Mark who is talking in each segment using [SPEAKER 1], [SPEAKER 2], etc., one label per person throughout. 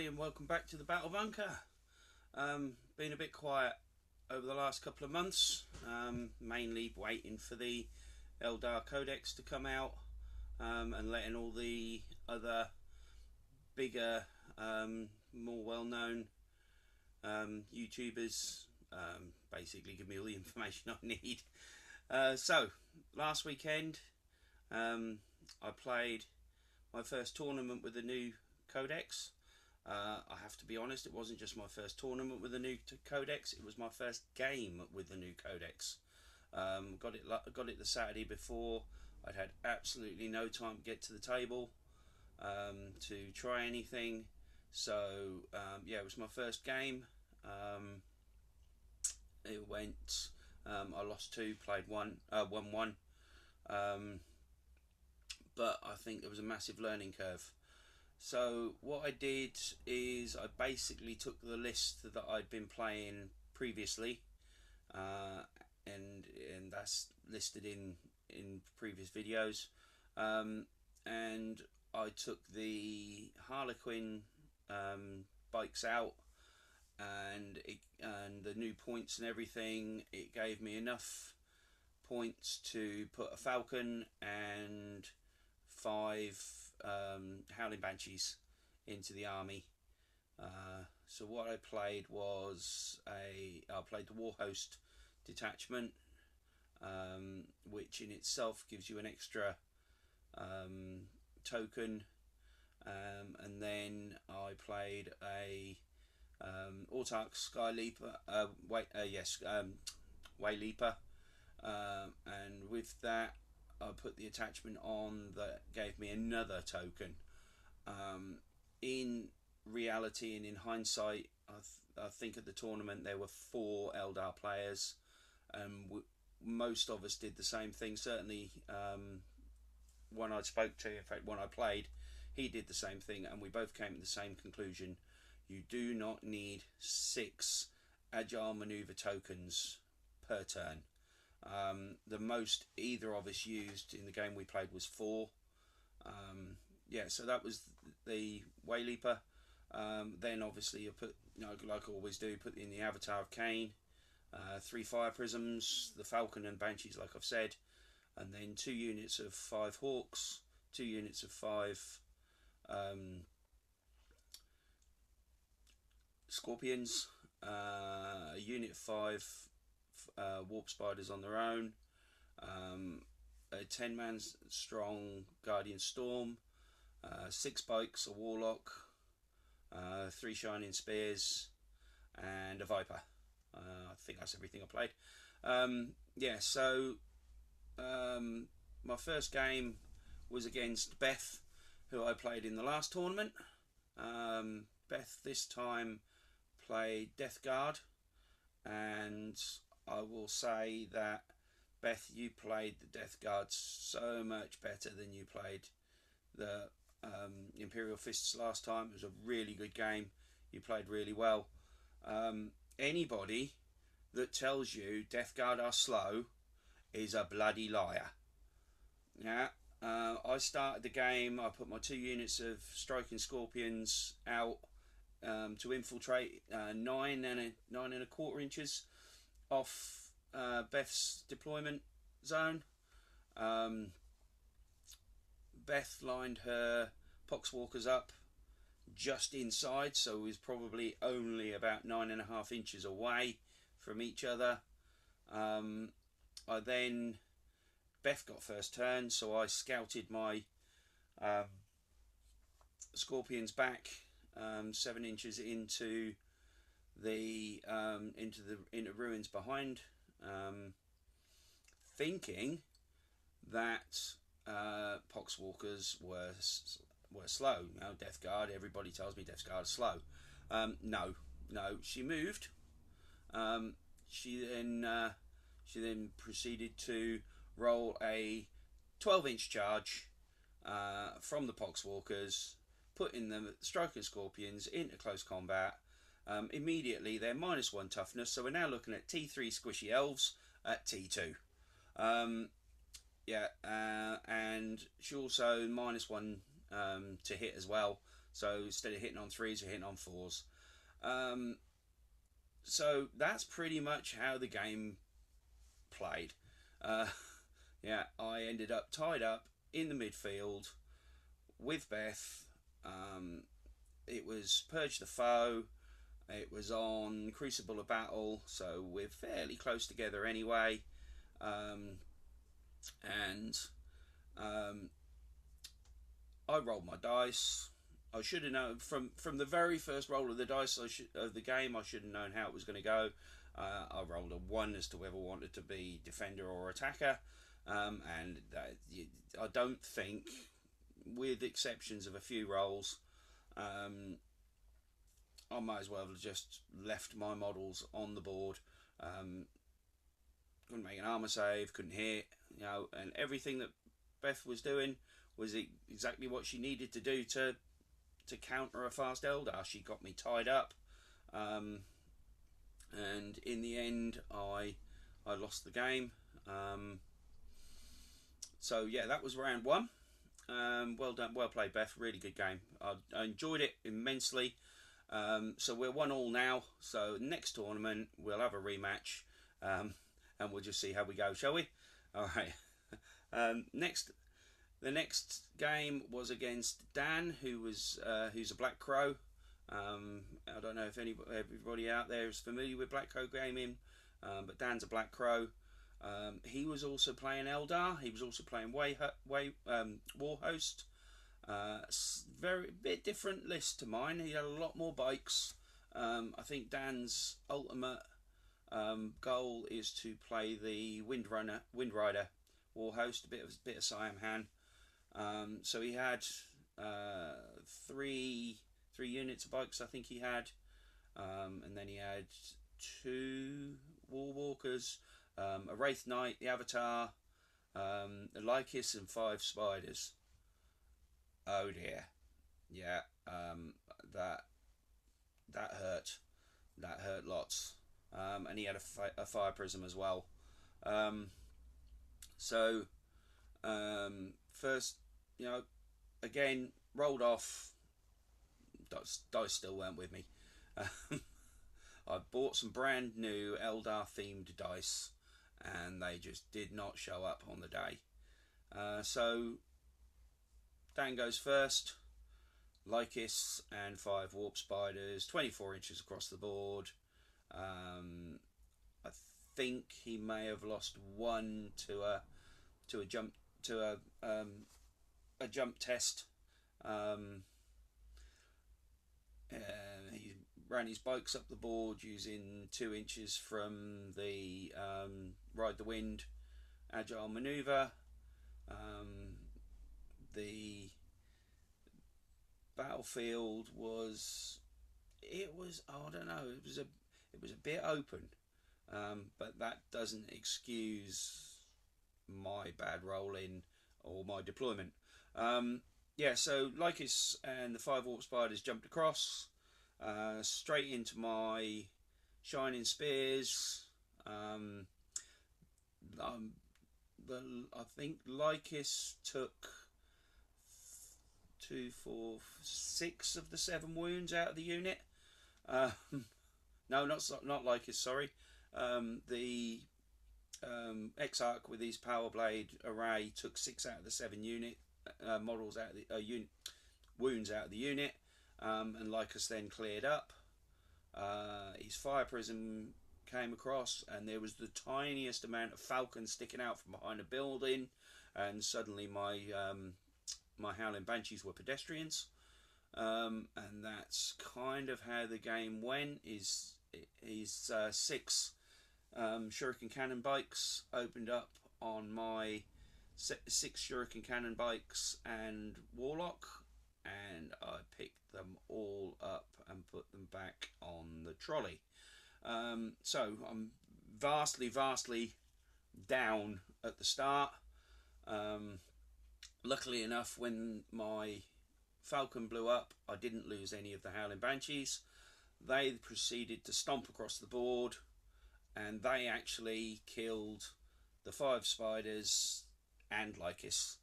[SPEAKER 1] everybody, and welcome back to the Battle Bunker. Been a bit quiet over the last couple of months, mainly waiting for the Eldar Codex to come out, and letting all the other bigger, more well-known YouTubers basically give me all the information I need. So last weekend I played my first tournament with the new Codex. I have to be honest, it wasn't just my first tournament with the new Codex, it was my first game with the new Codex. Got it the Saturday before. I'd had absolutely no time to get to the table to try anything. So yeah, it was my first game. It went, I lost two, played one, won one. But I think there was a massive learning curve. So what I did is I basically took the list that I'd been playing previously, and that's listed in previous videos, and I took the Harlequin bikes out, and the new points and everything. It gave me enough points to put a Falcon and 5 Howling Banshees into the army. So what I played was I played the Warhost detachment, which in itself gives you an extra token, and then I played a Autarch Sky Leaper, Way Leaper, and with that I put the attachment on that gave me another token. In reality and in hindsight, I think at the tournament there were 4 Eldar players, and most of us did the same thing. Certainly one I spoke to, in fact one I played, he did the same thing, and we both came to the same conclusion. You do not need 6 agile maneuver tokens per turn. The most either of us used in the game we played was 4. Yeah, so that was the Way Leaper. Then obviously you put, like I always do, put in the Avatar of Khaine, 3 Fire Prisms, the Falcon and Banshees like I've said, and then 2 units of 5 Hawks, 2 units of 5 Scorpions, a unit of 5 Warp Spiders on their own, a 10-man strong Guardian Storm, 6 bikes, a Warlock, 3 Shining Spears, and a Viper. I think that's everything I played. Yeah, so my first game was against Beth, who I played in the last tournament. Beth this time played Death Guard, and I will say that Beth, you played the Death Guard so much better than you played the Imperial Fists last time. It was a really good game. You played really well. Anybody that tells you Death Guard are slow is a bloody liar. Yeah, I started the game. I put my 2 units of Striking Scorpions out to infiltrate 9.25 inches off Beth's deployment zone. Beth lined her Poxwalkers up just inside, so it was probably only about 9.5 inches away from each other. Beth got first turn, so I scouted my Scorpions back 7 inches into the ruins behind, thinking that Poxwalkers were slow. Now Death Guard, everybody tells me Death Guard is slow. No, she moved. She then proceeded to roll a 12-inch charge from the Poxwalkers, putting the Striking Scorpions into close combat. Immediately they're -1 toughness, so we're now looking at T3 Squishy Elves at T2. Yeah, and she also -1 to hit as well, So instead of hitting on 3s, you're hitting on 4s. So that's pretty much how the game played. Yeah, I ended up tied up in the midfield with Beth. It was Purge the Foe. It was on Crucible of Battle, so we're fairly close together anyway. And I rolled my dice. I should have known from the very first roll of the dice of the game. I should have known how it was going to go. I rolled a 1 as to whether I wanted to be defender or attacker, and I don't think, with exceptions of a few rolls, I might as well have just left my models on the board. Couldn't make an armor save, couldn't hit, and everything that Beth was doing was exactly what she needed to do to counter a fast Eldar. She got me tied up, and in the end, I lost the game. So yeah, that was round 1. Well done, well played, Beth. Really good game. I enjoyed it immensely. So we're 1-1 now. So next tournament we'll have a rematch, and we'll just see how we go, shall we? All right. The next game was against Dan, who's a Black Crow. I don't know if everybody out there is familiar with Black Crow gaming, but Dan's a Black Crow. He was also playing Eldar. He was also playing Warhost. Very bit different list to mine. He had a lot more bikes. I think Dan's ultimate goal is to play the Windrider Warhost, a bit of Siam Han. So he had three units of bikes, I think he had, and then he had 2 Warwalkers, a Wraith Knight, the Avatar, a Lycus, and 5 Spiders. Oh dear, yeah, that hurt. That hurt lots. And he had a Fire Prism as well. So first, again, rolled off. Dice still weren't with me. I bought some brand new Eldar themed dice, and they just did not show up on the day. So Dan goes first. Lycus and 5 Warp Spiders, 24 inches across the board. I think he may have lost 1 to a jump a jump test. He ran his bikes up the board using 2 inches from the Ride the Wind agile maneuver. The battlefield was I don't know, it was a bit open, but that doesn't excuse my bad rolling or my deployment. Yeah, so Lycus and the 5 Warp Spiders jumped across straight into my Shining Spears. I think Lycus took 2, 4, 6 of the 7 wounds out of the unit. No, not Lycus, sorry. The Exarch with his Power Blade array took 6 out of the 7 unit models out of the wounds out of the unit, and Lycus then cleared up. His Fire Prism came across, and there was the tiniest amount of falcon sticking out from behind a building, and suddenly my Howling Banshees were pedestrians, and that's kind of how the game went. His 6 Shuriken Cannon bikes opened up on my 6 Shuriken Cannon bikes and Warlock, and I picked them all up and put them back on the trolley. So I'm vastly down at the start. Luckily enough, when my Falcon blew up, I didn't lose any of the Howling Banshees. They proceeded to stomp across the board, and they actually killed the 5 Spiders and Lycus.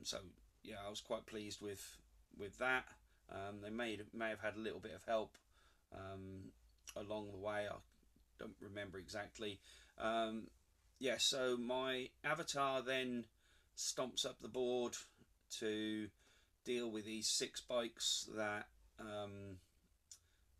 [SPEAKER 1] So yeah, I was quite pleased with that. They may have had a little bit of help along the way. I don't remember exactly. Yeah, so my avatar then stomps up the board to deal with these 6 bikes that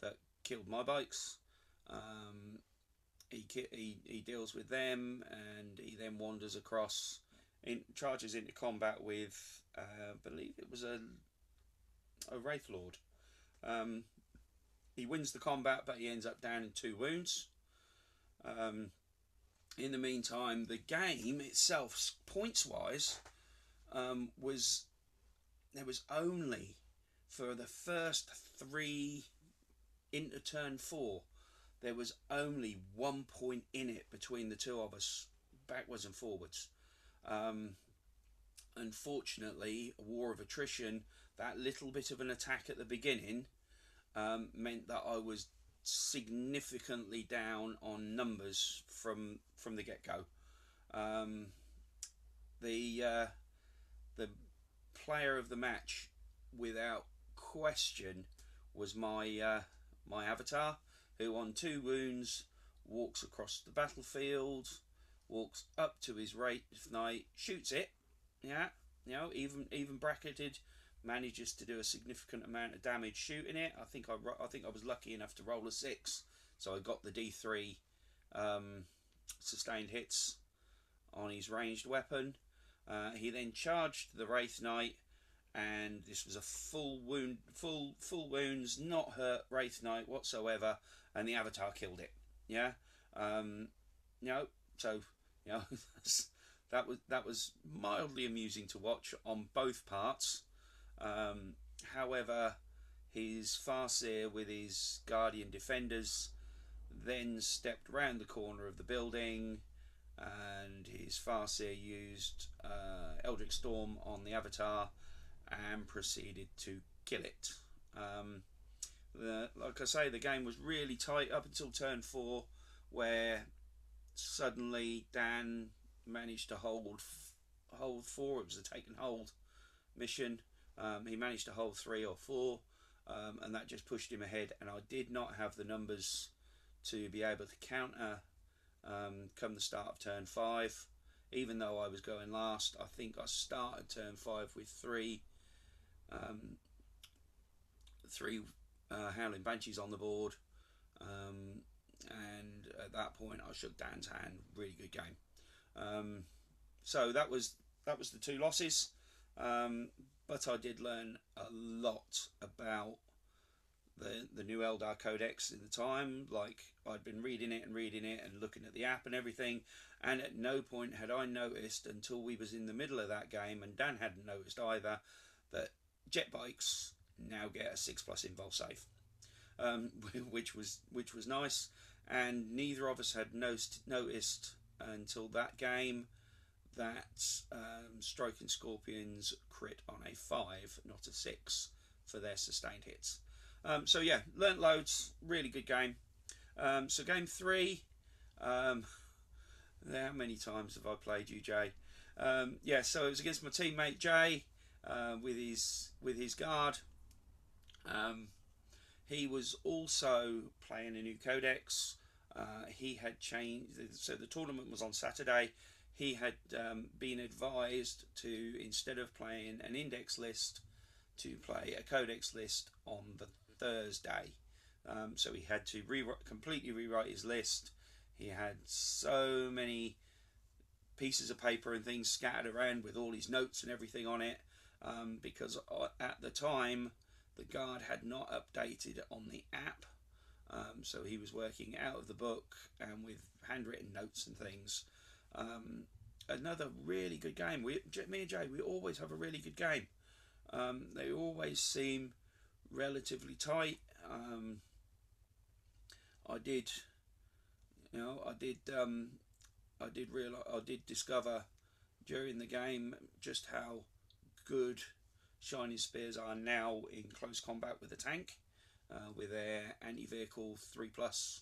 [SPEAKER 1] that killed my bikes. He deals with them, and he then wanders across, charges into combat with, I believe it was a Wraith Lord. He wins the combat, but he ends up down in 2 wounds. In the meantime, the game itself, points wise, was only for the first 3 into turn 4. There was only 1 point in it between the 2 of us, backwards and forwards. Unfortunately, a war of attrition, that little bit of an attack at the beginning, meant that I was significantly down on numbers from the get-go. The player of the match, without question, was my avatar, who on 2 wounds walks across the battlefield, walks up to his Wraith Knight, shoots it, yeah, even bracketed, manages to do a significant amount of damage shooting it. I think I was lucky enough to roll a 6, so I got the D3 sustained hits on his ranged weapon. He then charged the Wraith Knight, and this was a full wounds, not hurt Wraith Knight whatsoever, and the avatar killed it. Yeah, so that was mildly amusing to watch on both parts. However, his Farseer with his Guardian Defenders then stepped round the corner of the building, and his Farseer used Eldritch Storm on the avatar and proceeded to kill it. Like I say, the game was really tight up until turn 4, where suddenly Dan managed to hold 4. It was a take and hold mission. He managed to hold 3 or 4, and that just pushed him ahead, and I did not have the numbers to be able to counter come the start of turn 5. Even though I was going last, I think I started turn 5 with 3 Howling Banshees on the board, and at that point I shook Dan's hand. Really good game. So that was the 2 losses, but I did learn a lot about the new Eldar Codex in the time. Like, I'd been reading it and looking at the app and everything, and at no point had I noticed, until we was in the middle of that game, and Dan hadn't noticed either, that jet bikes now get a 6+ invul save, which was nice, and neither of us had noticed until that game that Stroking Scorpions crit on a 5, not a 6, for their sustained hits. So yeah, learnt loads. Really good game. So game 3. How many times have I played you, Jay? Yeah, so it was against my teammate Jay, with his guard. He was also playing a new codex. He had changed, so the tournament was on Saturday. He had been advised to, instead of playing an index list, to play a codex list on the Thursday. So he had to completely rewrite his list. He had so many pieces of paper and things scattered around with all his notes and everything on it, because at the time the guard had not updated on the app. So he was working out of the book and with handwritten notes and things. Another really good game. Me and Jay, we always have a really good game. They always seem relatively tight. I did discover during the game just how good Shining Spears are now in close combat with a tank, with their anti-vehicle 3+.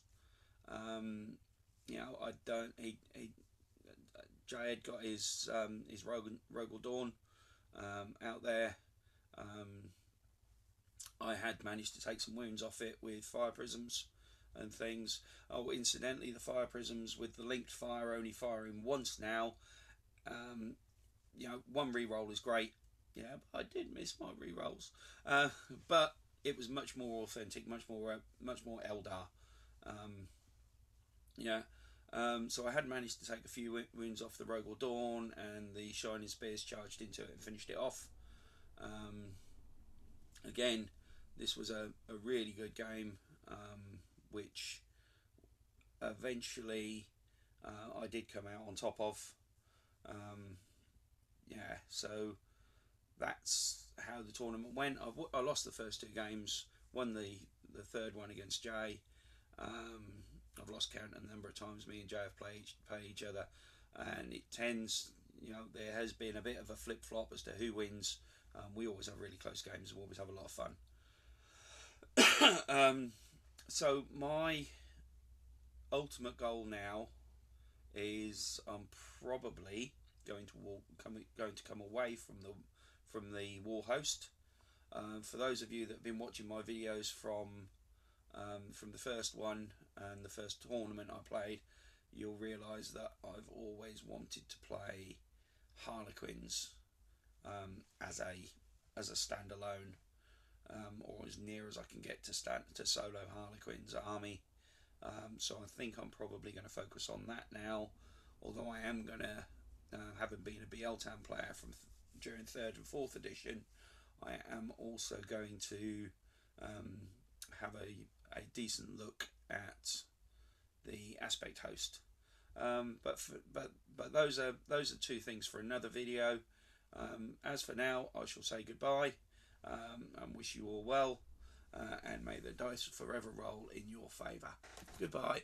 [SPEAKER 1] Jay had got his Rogel Dawn out there, I had managed to take some wounds off it with fire prisms and things. Oh, incidentally, the fire prisms with the linked fire only firing once now. You know, one reroll is great. Yeah, but I did miss my rerolls. But it was much more authentic, much more Eldar. Um, yeah. So I had managed to take a few wounds off the Rogel Dawn, and the Shining Spears charged into it and finished it off. Again, this was a really good game, which eventually I did come out on top of. Yeah, so that's how the tournament went. I lost the first two games, won the third one against Jay. I've lost count a number of times. Me and Jay have played each other, and it tends, you know, there has been a bit of a flip flop as to who wins. We always have really close games. We always have a lot of fun. So my ultimate goal now is I'm probably going to come away from the War Host. For those of you that have been watching my videos from the first one and the first tournament I played, you'll realise that I've always wanted to play Harlequins as a standalone, or as near as I can get to solo Harlequins army. So I think I'm probably going to focus on that now. Although I am going to, having been a BL Town player during 3rd and 4th edition, I am also going to have a decent look at the Aspect Host. But those are two things for another video. As for now, I shall say goodbye and wish you all well, and may the dice forever roll in your favour. Goodbye.